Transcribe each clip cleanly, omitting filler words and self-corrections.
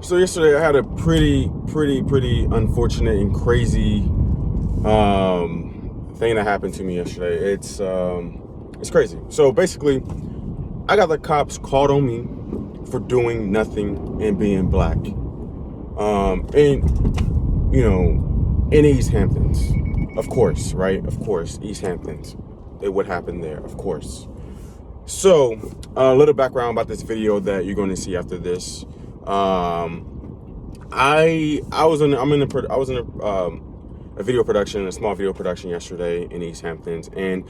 So yesterday I had a pretty unfortunate and crazy thing that happened to me yesterday. It's crazy. So basically, I got the cops called on me for doing nothing and being black. And in East Hamptons, of course, right? Of course, East Hamptons. What happened there? Of course. So a little background about this video that you're going to see after this. I was in a video production, a small video production yesterday in East Hamptons, and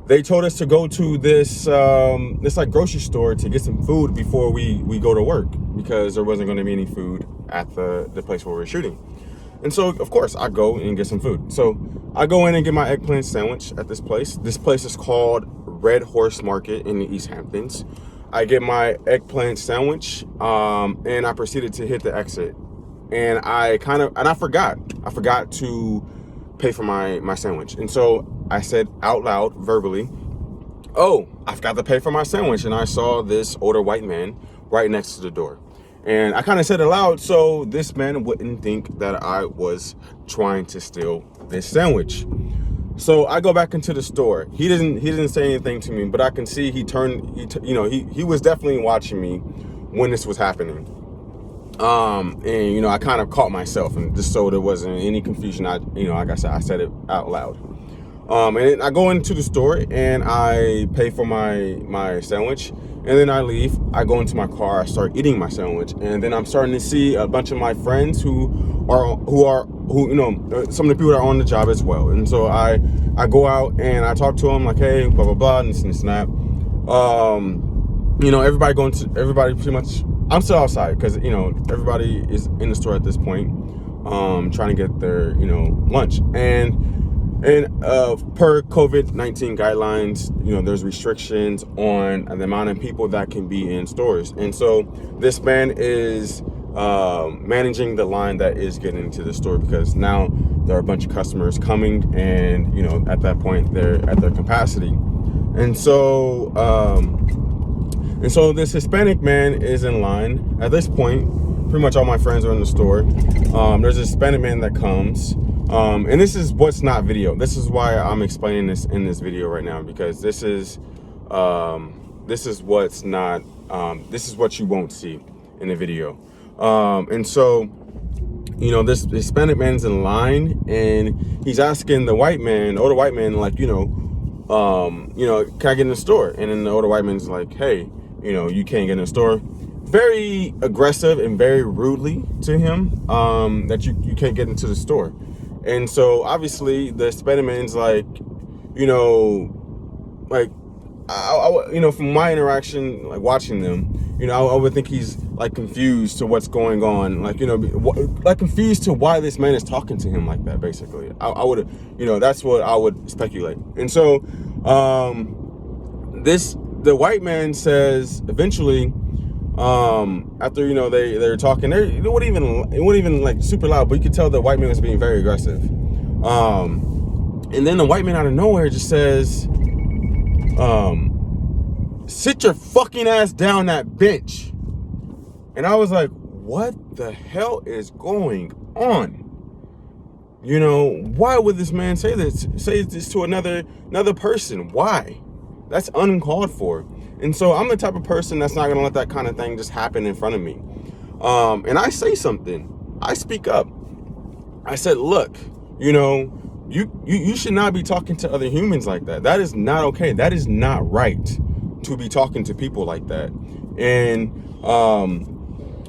they told us to go to this like grocery store to get some food before we go to work, because there wasn't going to be any food at the place where we're shooting. And so, of course, I go and get some food. So I go in and get my eggplant sandwich at this place. This place is called Red Horse Market in the East Hamptons. I get my eggplant sandwich, and I proceeded to hit the exit. And I forgot to pay for my sandwich. And so I said out loud, verbally, "Oh, I forgot to pay for my sandwich." And I saw this older white man right next to the door. And I kind of said it loud so this man wouldn't think that I was trying to steal this sandwich. So I go back into the store. He didn't say anything to me, but I can see he was definitely watching me when this was happening. And I kind of caught myself, and just so there wasn't any confusion, like I said it out loud. And then I go into the store and I pay for my sandwich, and then I leave. I go into my car, I start eating my sandwich, and then I'm starting to see a bunch of my friends who some of the people that are on the job as well. And so I go out and I talk to them like, "Hey, blah blah blah," and this and that. Everybody pretty much. I'm still outside because everybody is in the store at this point, trying to get their lunch. And per COVID-19 guidelines, there's restrictions on the amount of people that can be in stores. And so this man is managing the line that is getting into the store, because now there are a bunch of customers coming, and at that point they're at their capacity. And so this Hispanic man is in line. At this point, pretty much all my friends are in the store. There's a Hispanic man that comes. And this is what's not video. This is why I'm explaining this in this video right now, because this is what's not, this is what you won't see in the video. And so, this Hispanic man's in line, and he's asking the white man, older white man, like, can I get in the store? And then the older white man's like, "Hey, you can't get in the store." Very aggressive and very rudely to him, that you can't get into the store. And so obviously the Hispanic man's like, from my interaction, like watching them, I would think he's like confused to what's going on, like confused to why this man is talking to him like that. Basically, I would, that's what I would speculate. And so, the white man says eventually, after they're talking, it wasn't even like super loud, but you could tell the white man was being very aggressive. And then the white man out of nowhere just says, "Sit your fucking ass down that bench." And I was like, what the hell is going on? Why would this man say this to another person? Why? That's uncalled for. And so I'm the type of person that's not gonna let that kind of thing just happen in front of me. And I say something. I speak up. I said, "Look, you should not be talking to other humans like that. That is not okay. That is not right to be talking to people like that." And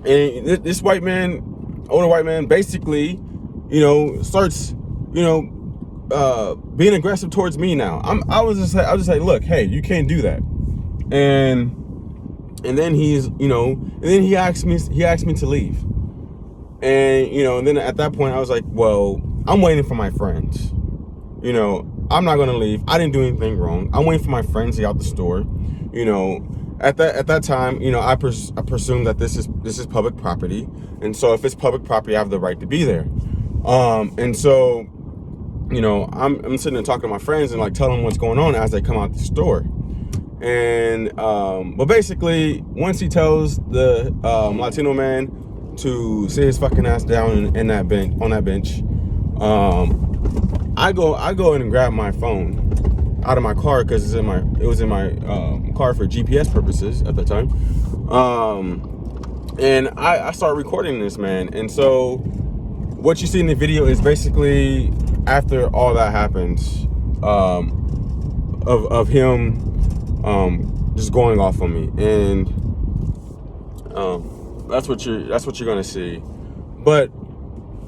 this white man, older white man, basically, starts, being aggressive towards me now. I was just like, "Look, hey, you can't do that." And then he asked me to leave. And and then at that point I was like, well, I'm waiting for my friends. I'm not gonna leave. I didn't do anything wrong. I'm waiting for my friends to get out the store. At that time, I presume that this is public property, and so if it's public property, I have the right to be there. And so, I'm sitting there talking to my friends and like telling them what's going on as they come out the store. And but basically, once he tells the Latino man to sit his fucking ass down in that bench, on that bench. I go in and grab my phone out of my car because it was in my car for GPS purposes at the time. And I start recording this, man. And so what you see in the video is basically after all that happens, of him just going off on me, and that's what you're gonna see. But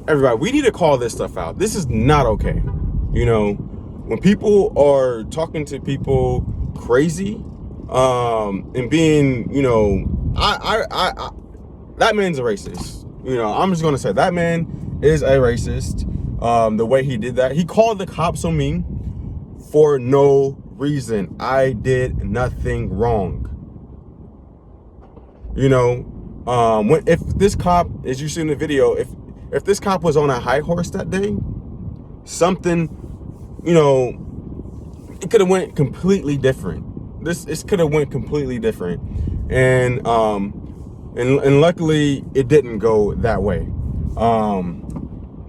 everybody, we need to call this stuff out. This is not okay. You know, when people are talking to people crazy, and being, you know, I that man's a racist. You know, I'm just gonna say that man is a racist. The way he did that, he called the cops on me for no reason. I did nothing wrong. You know, if this cop, as you see in the video, if this cop was on a high horse that day, something, you know, it could have went completely different. This could have went completely different, and luckily it didn't go that way.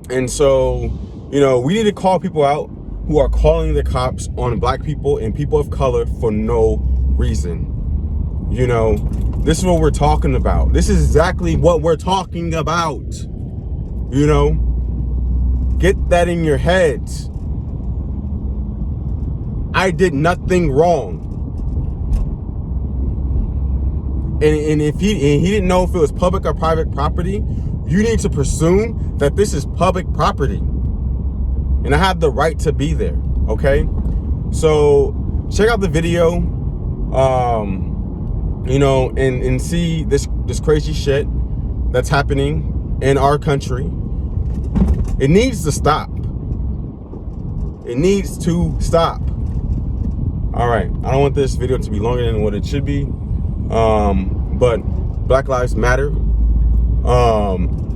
And so, you know, we need to call people out who are calling the cops on black people and people of color for no reason. You know, this is what we're talking about. This is exactly what we're talking about. You know, get that in your heads. I did nothing wrong. And if he didn't know if it was public or private property, you need to presume that this is public property. And I have the right to be there, okay? So check out the video, you know, and see this crazy shit that's happening in our country. It needs to stop. It needs to stop. All right, I don't want this video to be longer than what it should be, but Black Lives Matter.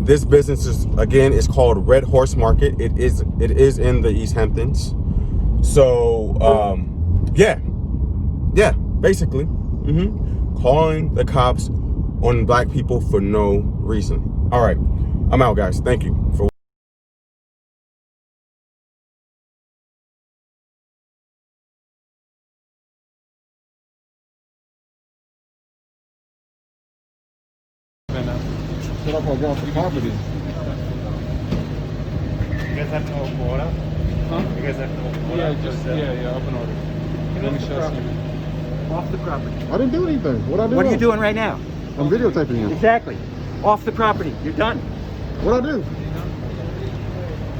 This business is called Red Horse Market. It is in the East Hamptons. So yeah, basically, calling the cops on black people for no reason. All right, I'm out, guys. Thank you for set up against the property. You guys have no water? Huh? You guys have no water? Yeah, up in order. Let me show you. Off the property. I didn't do anything. What I do? What are you doing right now? I'm videotaping you. Exactly. Off the property. You're done. What I do?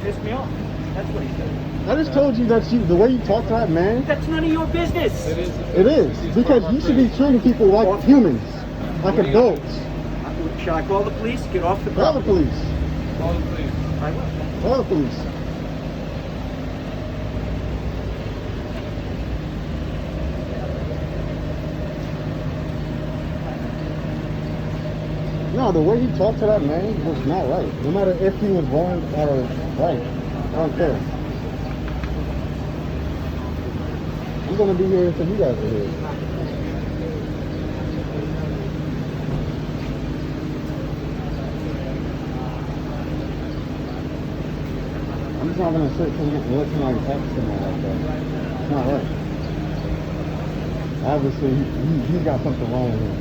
Pissed me off. That's what he said. I just told you that the way you talk to that man. That's none of your business. It is because you should be treating people like humans, like adults. Shall I call the police? Get off the Call the property. police. Call the police. I will. Call the police. No, the way he talked to that man was not right. No matter if he was wrong or right, I don't care. I'm gonna be here until you guys are here. I'm just not gonna sit and let somebody talk to somebody like that. It's not right. Obviously, he's got something wrong with him.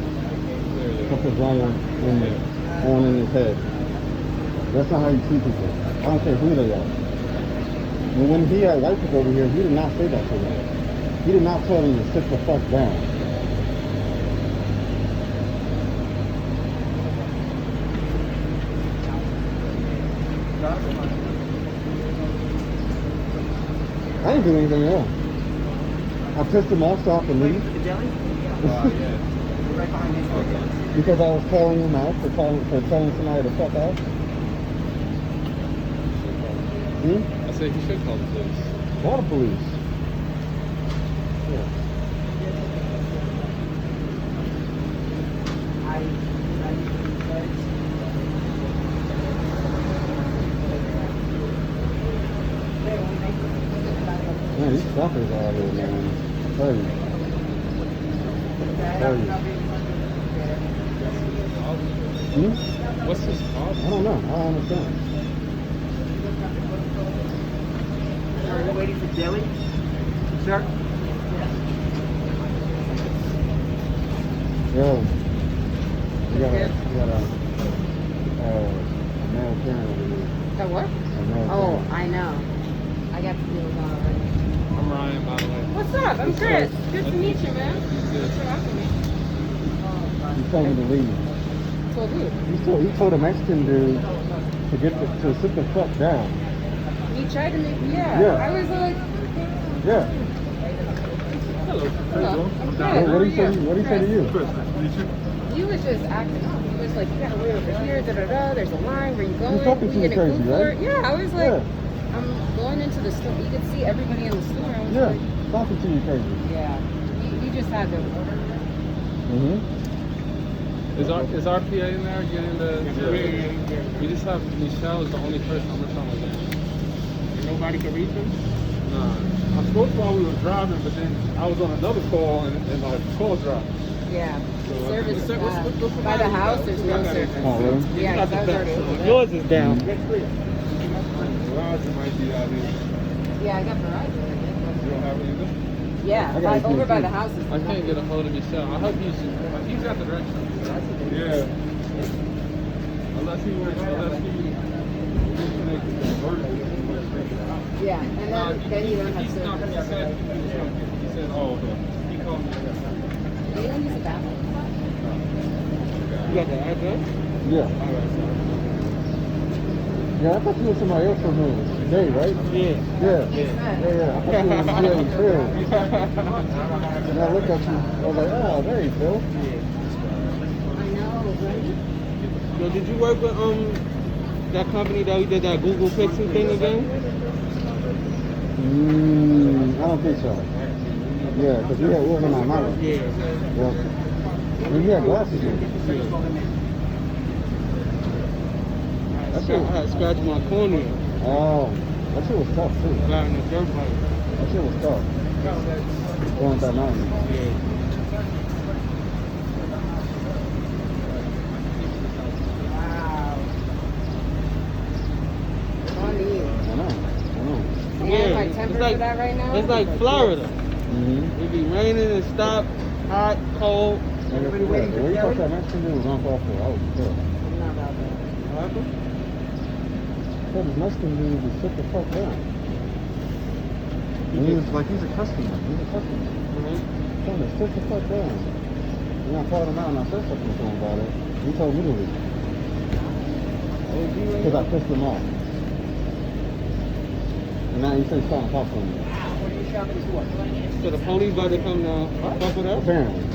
Something's wrong on in his head. That's not how you treat people. I don't care who they are. And when he had white people over here, he did not say that to them. He did not tell them to sit the fuck down. I didn't do anything wrong. I pissed him off so I could leave. The deli? Right behind these windows. Because I was calling him out for telling somebody to fuck off. I said he should call the police. Call the police. Yeah. Man, these fuckers out here, man. I tell you. I tell you. Hmm? What's this called? I don't know. I don't understand. Are you waiting for deli? Sir? Yo, you got a male Karen over here. The what? A male Oh, Karen. I know. I got the deals on already. I'm Ryan, by the way. What's up? I'm Chris. Good to meet you, man. Good. Thanks for having me. He told me to leave. So who? He told a Mexican dude to sit the fuck down. He tried to make yeah. Yeah. I was like, Yeah. Hello. hello. I'm good. What How are did he say? you? What did he say to you? He was just acting up. He was like, you gotta wait over here, da da da. There's a line. Where you going? He's talking to We you getting crazy, food right? for it? Yeah. I was like, Yeah. I'm going into the store. You could see everybody in the store. I was Yeah. like, Talking to you crazy. yeah. He just had to. Mm-hmm. Is our PA in there getting the? Yeah. We just have Michelle is the only person on the phone with that. And nobody can reach him? Nah. I spoke while we were driving, but then I was on another call and my call dropped. Yeah. Service. What's By the house, there's no service. Oh, really? Yeah, 'cause I was already over there. Yours is down. Get clear. Verizon might be out here. Yeah, I got Verizon. You don't have anything? Yeah, I got over by AT&T. the house is I can't get a hold of Michelle. I hope he's got the directions. Yeah. Unless he Yeah, and then you don't have He's not. He service. said, oh, okay. He called me. You don't use the bathroom. You got the address? Yeah. All right, Yeah, I thought you were somebody else from here. Today, right? Yeah. Yeah. Yeah. I thought you were here in Phil. And I looked at you. I was like, oh, there you go. I know, right? Yo, did you work with that company that we did that Google Pixel thing again? I don't think so. Yeah, because we were in my mouth. Yeah. Yeah. I mean, we had glasses in. I had scratched my cornea. Oh, that shit was tough too. Got in the dirt bike. That shit was tough. Going up that mountain. Yeah. Wow. On you. I know. And my temper for that right now? It's like Florida. Mm-hmm. It be raining and stop, hot, cold. Everybody waiting for you thought that Mexican dude was on fire for? I was pissed. I'm not about that. What happened? I thought this Mexican dude would sit the fuck down. And he was like, he's a customer. He's a customer. Told him to sit the fuck down. And I called him out and I said something to him about it. He told me to leave. Because I pissed him off. And now he said he's trying to talk to me. What are you shopping for? So the police about to come now. Fuck with us? Apparently.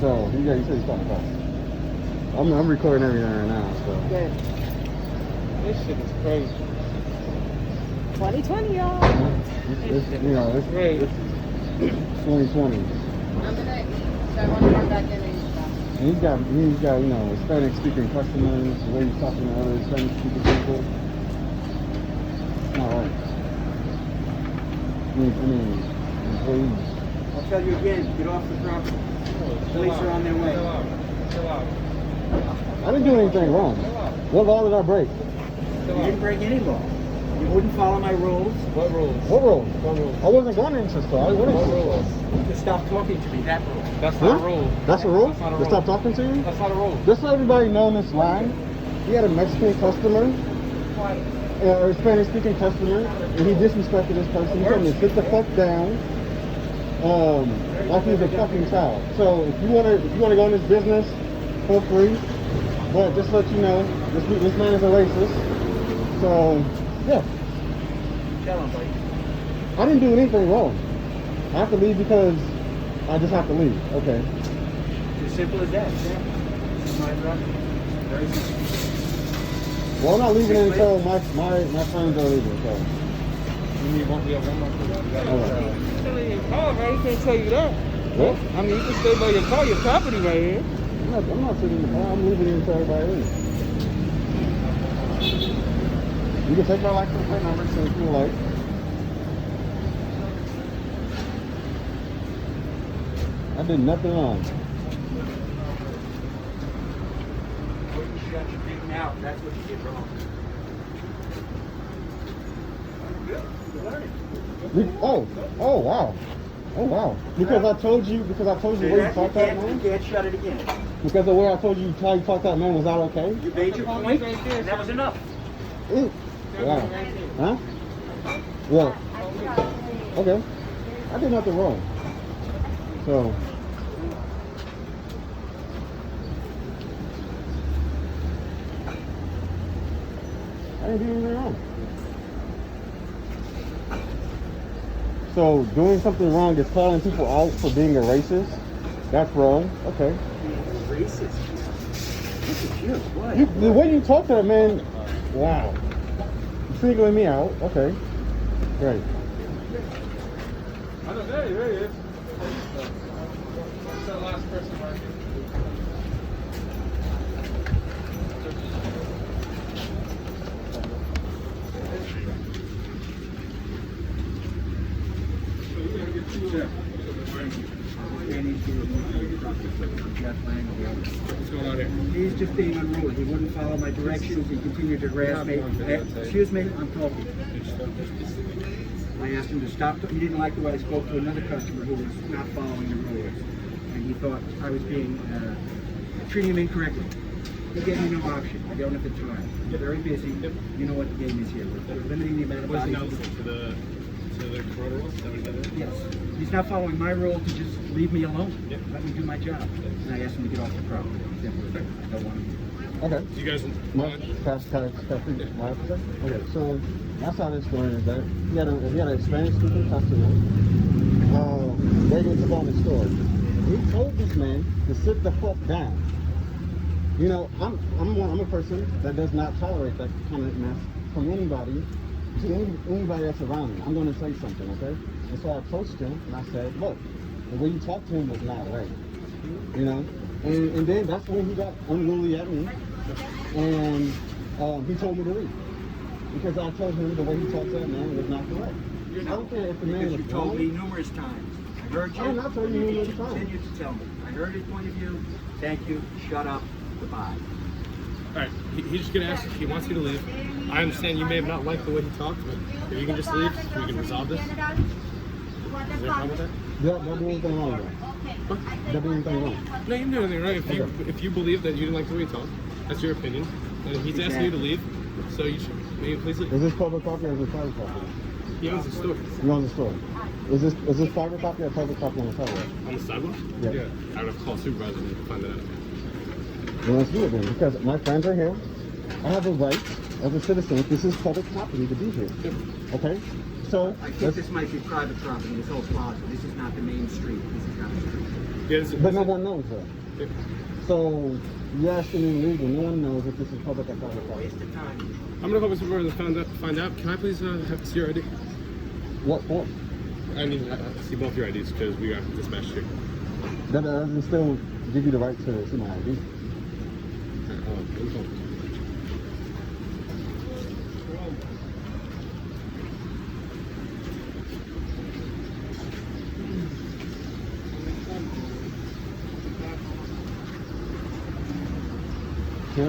So he said he's trying to talk. I'm recording everything right now, so. Good. This shit is crazy. 2020, y'all. It's, you know, it's 2020. I'm gonna eat. So I want to come back in and eat stuff. And he's got, you know, Hispanic speaking customers, the way he's talking to other Hispanic speaking people. It's not right. I mean, employees. I'll tell you again, get off the property. Police are on their way. Chill out. I didn't do anything wrong. What law did I break? You didn't break any law. You wouldn't follow my rules. What rules? What rule? What rules? I wasn't going into the store. I went into the store. To stop talking to me, that rule. That's Huh? not a rule. That's a rule? That's not a To rule. stop talking to you? That's not a rule. Just so everybody know in this line, he had a Mexican customer, a Spanish speaking customer, and he disrespected this person. He told him to sit the fuck down, like he was a fucking child. So if you wanna go in this business, feel free. But just to let you know, this man is a racist. So yeah, Tell them, buddy. I didn't do anything wrong. I have to leave because I just have to leave. Okay. It's as simple as that. Yeah. This is my truck. Very simple. Well, I'm not leaving until my friends are leaving. So. You need one more person. All right. Still in your car, right? He can't tell you that. What? I mean, you can stay by your car, your property right here. I'm not sitting in the car. I'm leaving it until everybody leaves. You can take my license plate number so if you like. I did nothing wrong. him out. That's what you did wrong. Good. You're learning. Oh wow. Oh wow. Because I told you the way you talked that You man. can't shut it again. Because the way I told you how you talked that man, was that okay? You made your point, and that was enough. Ooh. Wow. Huh? Well. Okay. I did nothing wrong. So. I didn't do anything wrong. So doing something wrong is calling people out for being a racist. That's wrong. Okay. Racist. Look at you. What? The way you talk to that man, wow. You're singling me out. Okay. Great. I don't know. There he is. What's that last person marking? What's going on here? He's just being unruly. He wouldn't follow my directions. He continued to harass me. Excuse me, I'm talking. I asked him to stop. He didn't like the way I spoke to another customer who was not following the rules. And he thought I was treating him incorrectly. He gave me no option. I don't have the time. I'm very busy. You know what the game is here. We're limiting the amount of bodies. To the corona rules? Is that what he said? Yes. He's not following my rule to just leave me alone. Let me do my job. And I asked him to get off the property. Simple as that. I don't want him. Okay. You guys Okay, so that's how this story is that he had a Spanish speaking customer waiting to go in the store. He told this man to sit the fuck down. You know, I'm a person that does not tolerate that kind of mess from anybody, to anybody that's around me. I'm going to say something, okay? And so I approached him and I said, look, the way you talked to him was not right. You know? And then that's when he got unruly at me. And he told me to leave. Because I told him the way he talked to that man was not correct. I don't care if the man Because was you told wrong. me numerous times. I heard you. I'm not telling you numerous times. Continue to tell me. I heard his point of view. Thank you. Shut up. Goodbye. Alright, he's just gonna ask if he wants you to leave. I understand you may have not liked the way he talked, but if you can just leave, so we can resolve this. Is there a problem with that? Don't do anything wrong with that. Don't do anything wrong. No, you didn't do anything right. If you believe that you didn't like the way he talked, that's your opinion. And he's asking you to leave, so you should maybe please leave. Is this public property or is this private property? He owns the store. You own the store. Is this private property or public property on the sidewalk? On the sidewalk? Yeah. I would have to call supervisor to find that out. Well, let's do it then, because my friends are here. I have a right as a citizen. This is public property to be here. Okay? So, I think this might be private property, this whole plaza. This is not the main street. This is not a street. Yes. but no one knows that. Yeah. So, you're asking me legal. No one knows if this is public or private property. Waste of time. I'm gonna call my supervisor to find out. Can I please see your ID? What for? I need to see both your IDs because we are dispatched here. That doesn't still give you the right to see my ID. So,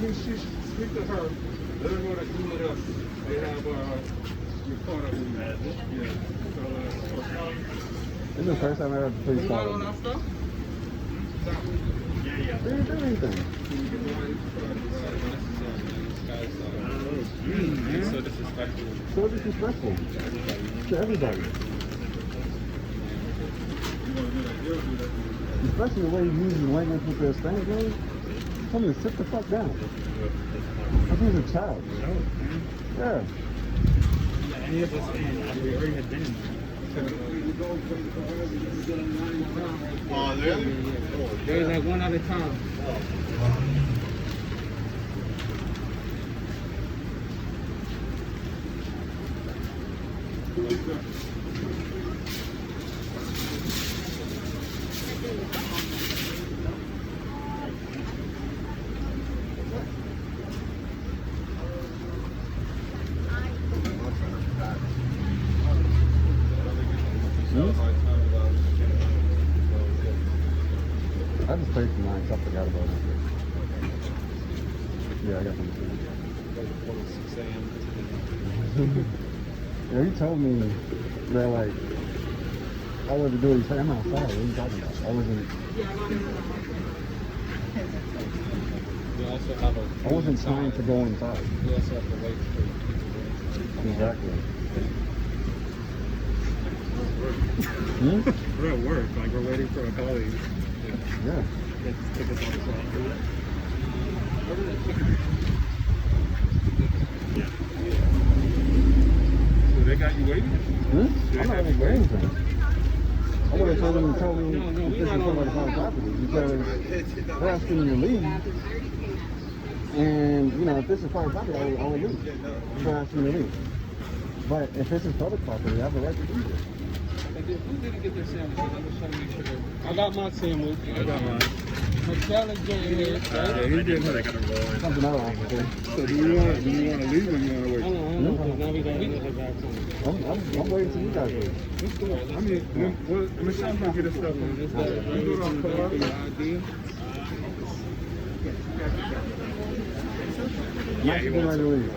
she speak to her. Let her know that you with us. They have your phone up in there. Yeah. This is the first time I heard the police call. on our stuff? They didn't do anything. It's so disrespectful. So disrespectful to everybody. Especially the way he uses language with this thing, man. Tell me to sit the fuck down. Like he's a child. Yeah. Any of us can. We already had been. Oh, really? There's like one at a time. I just paid for mine, so I forgot about it. Yeah, I got them too. 6 a.m. Yeah, he told me that like all I had to do is say I'm outside. What are you talking about? I wasn't trying to go inside. We also have to wait for Exactly. We're at work, like we're waiting for a colleague. Yeah. Take us on the spot. So they got you waiting? I'm not even waiting for him. I would have told him to tell me if this is somebody's private property because they're asking me to leave. And, you know, if this is private property, I will leave. They're asking me to leave. But if this is public property, I have the right to do this. Who didn't get their sandwiches? I'm just trying to make sure. I got my sandwich. I got mine. Michelle's getting his. Yeah, he's getting his. I got to roll in. Something else, officer. So do you want to leave or you want to wait? I don't know. Now we got to get back to him. I'm waiting till you guys leave. Let's go. I mean, Michelle's going to get his stuff on. This that you on for pull-up. your ID. I'm actually getting ready to leave.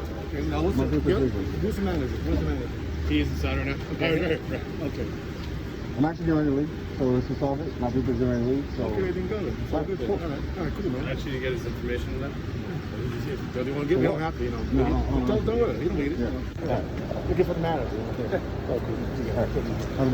Now, what's My the, business leaving. who's the manager? What's the manager? He's the I don't know. Okay. Okay. I'm actually getting ready to leave, so let's just solve it. My people's getting ready to leave, so. Okay, then go. It's all good. Cool. All right, cool, man. Actually, you get his information on that. So do you want to give me? You don't have to, you know. No, Don't worry. You don't need it. Yeah. Looking for the manager. Okay. All right. Have a good one.